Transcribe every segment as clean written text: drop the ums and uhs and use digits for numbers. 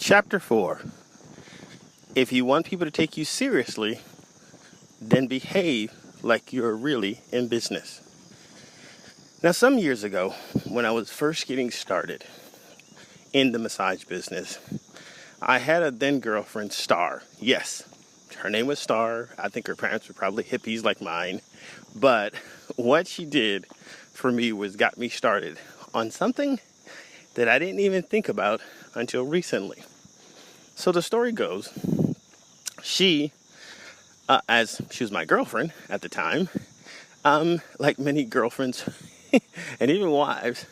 Chapter 4. If you want people to take you seriously, then behave like you're really in business. Now, some years ago, when I was first getting started in the massage business, I had a then girlfriend, Star. Yes, her name was Star. I think her parents were probably hippies like mine. But what she did for me was got me started on something that I didn't even think about until recently. So the story goes, she, as she was my girlfriend at the time, like many girlfriends and even wives,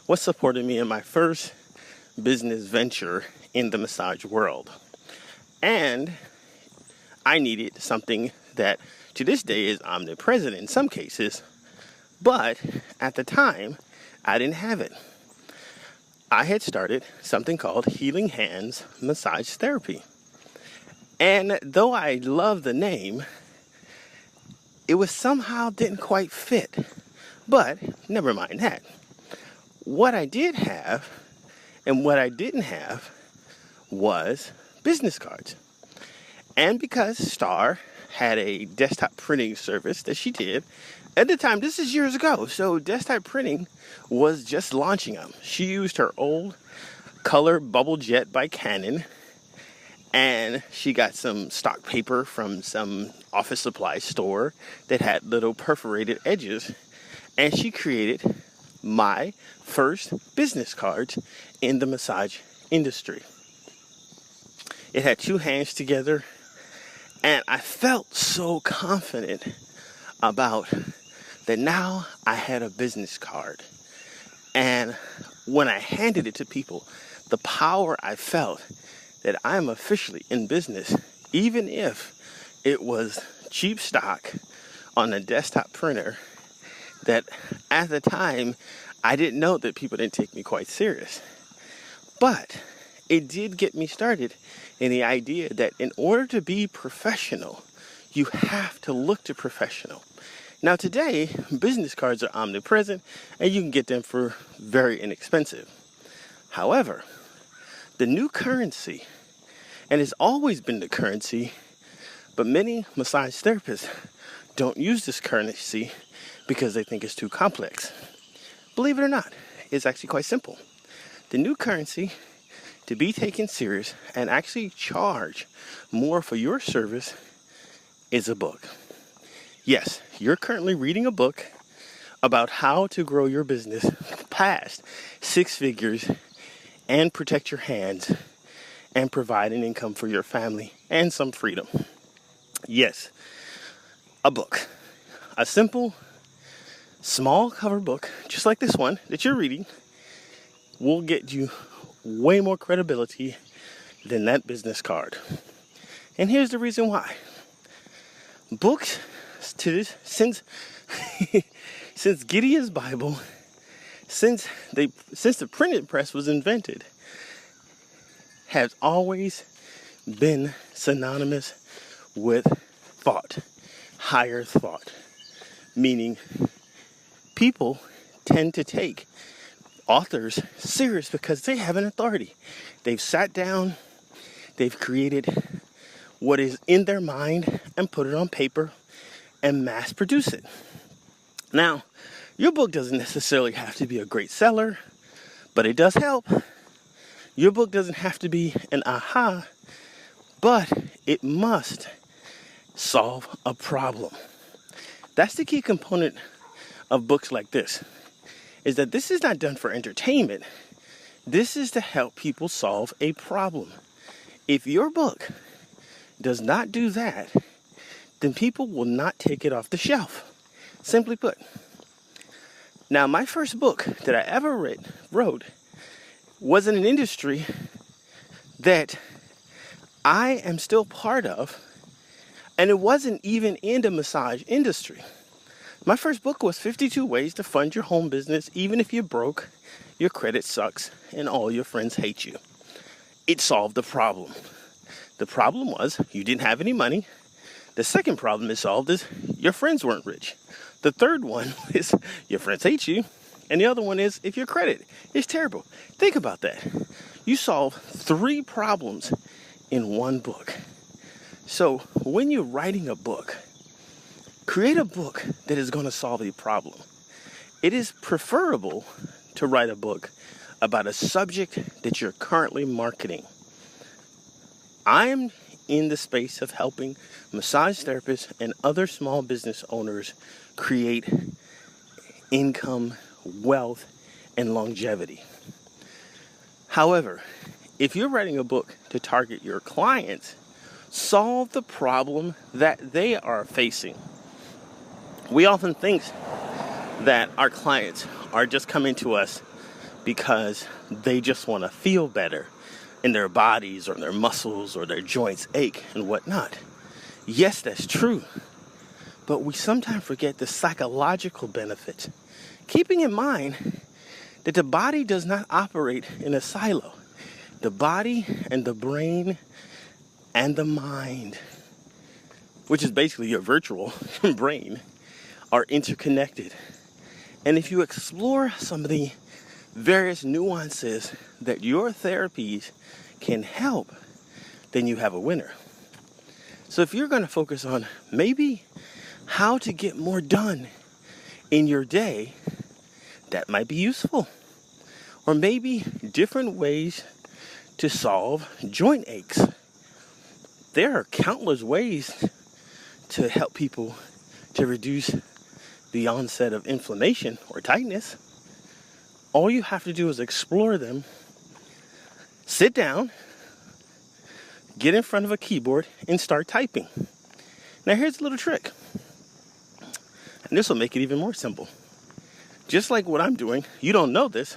was supporting me in my first business venture in the massage world. And I needed something that to this day is omnipresent in some cases, but at the time, I didn't have it. I had started something called Healing Hands Massage Therapy. And though I love the name, it was somehow didn't quite fit. But never mind that. What I did have and what I didn't have was business cards. And because Star had a desktop printing service that she did, at the time, this is years ago, so desktop printing was just launching them. She used her old color bubble jet by Canon, and she got some stock paper from some office supply store that had little perforated edges, and she created my first business cards in the massage industry. It had two hands together, and I felt so confident about that now I had a business card. And when I handed it to people, the power I felt that I'm officially in business, even if it was cheap stock on a desktop printer that at the time I didn't know that people didn't take me quite serious. But it did get me started in the idea that in order to be professional, you have to look to professional. Now today, business cards are omnipresent and you can get them for very inexpensive. However, the new currency, and it's always been the currency, but many massage therapists don't use this currency because they think it's too complex. Believe it or not, it's actually quite simple. The new currency, to be taken serious and actually charge more for your service, is a book. Yes, you're currently reading a book about how to grow your business past 6 figures and protect your hands and provide an income for your family and some freedom. Yes, a book. A simple, small cover book, just like this one that you're reading, will get you way more credibility than that business card. And here's the reason why. Books, since Gideon's Bible, since the printed press was invented, has always been synonymous with thought, higher thought. Meaning, people tend to take authors serious because they have an authority. They've sat down, they've created what is in their mind and put it on paper and mass produce it. Now, your book doesn't necessarily have to be a great seller, but it does help. Your book doesn't have to be an aha, but it must solve a problem. That's the key component of books like this, is that this is not done for entertainment. This is to help people solve a problem. If your book does not do that, then people will not take it off the shelf. Simply put. Now, my first book that I ever wrote was in an industry that I am still part of, and it wasn't even in the massage industry. My first book was 52 Ways to Fund Your Home Business Even If You're Broke, Your Credit Sucks, and All Your Friends Hate You. It solved the problem. The problem was you didn't have any money. The second problem it solved is your friends weren't rich. The third one is your friends hate you. And the other one is if your credit is terrible. Think about that. You solve 3 problems in one book. So when you're writing a book, create a book that is going to solve a problem. It is preferable to write a book about a subject that you're currently marketing. I'm in the space of helping massage therapists and other small business owners create income, wealth, and longevity. However, if you're writing a book to target your clients, solve the problem that they are facing. We often think that our clients are just coming to us because they just want to feel better in their bodies or their muscles or their joints ache and whatnot. Yes, that's true. But we sometimes forget the psychological benefits. Keeping in mind that the body does not operate in a silo. The body and the brain and the mind, which is basically your virtual brain, are interconnected. And if you explore some of the various nuances that your therapies can help, then you have a winner. So if you're going to focus on maybe how to get more done in your day, that might be useful. Or maybe different ways to solve joint aches. There are countless ways to help people to reduce the onset of inflammation or tightness. All you have to do is explore them, sit down, get in front of a keyboard, and start typing. Now here's a little trick. And this will make it even more simple. Just like what I'm doing, you don't know this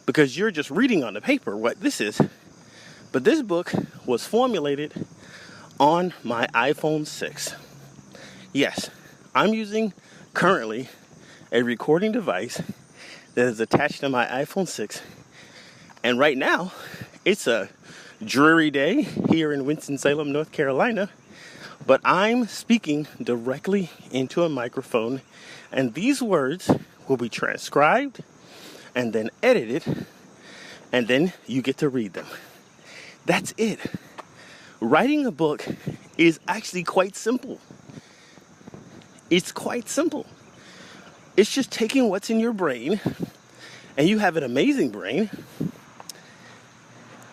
because you're just reading on the paper what this is. But this book was formulated on my iPhone 6. Yes, I'm using currently a recording device that is attached to my iPhone 6. And right now, it's a dreary day here in Winston-Salem, North Carolina. But I'm speaking directly into a microphone. And these words will be transcribed and then edited. And then you get to read them. That's it. Writing a book is actually quite simple. It's quite simple. It's just taking what's in your brain, and you have an amazing brain,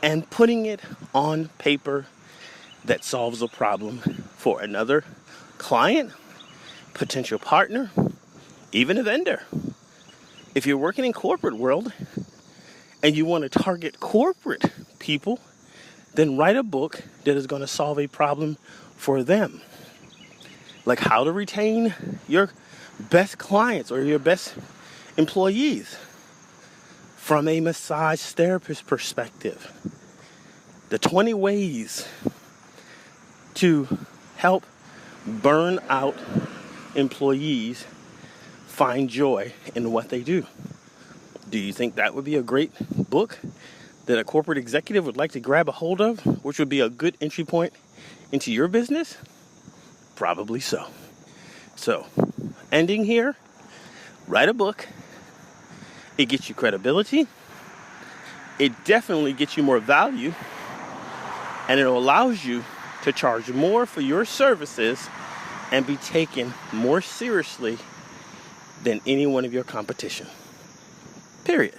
and putting it on paper that solves a problem for another client, potential partner, even a vendor. If you're working in corporate world and you want to target corporate people, then write a book that is going to solve a problem for them. Like how to retain your best clients or your best employees from a massage therapist perspective. The 20 ways to help burn out employees find joy in what they do. Do you think that would be a great book that a corporate executive would like to grab a hold of, which would be a good entry point into your business? Probably so. So, ending here, write a book. It gets you credibility. It definitely gets you more value. And it allows you to charge more for your services and be taken more seriously than any one of your competition. Period.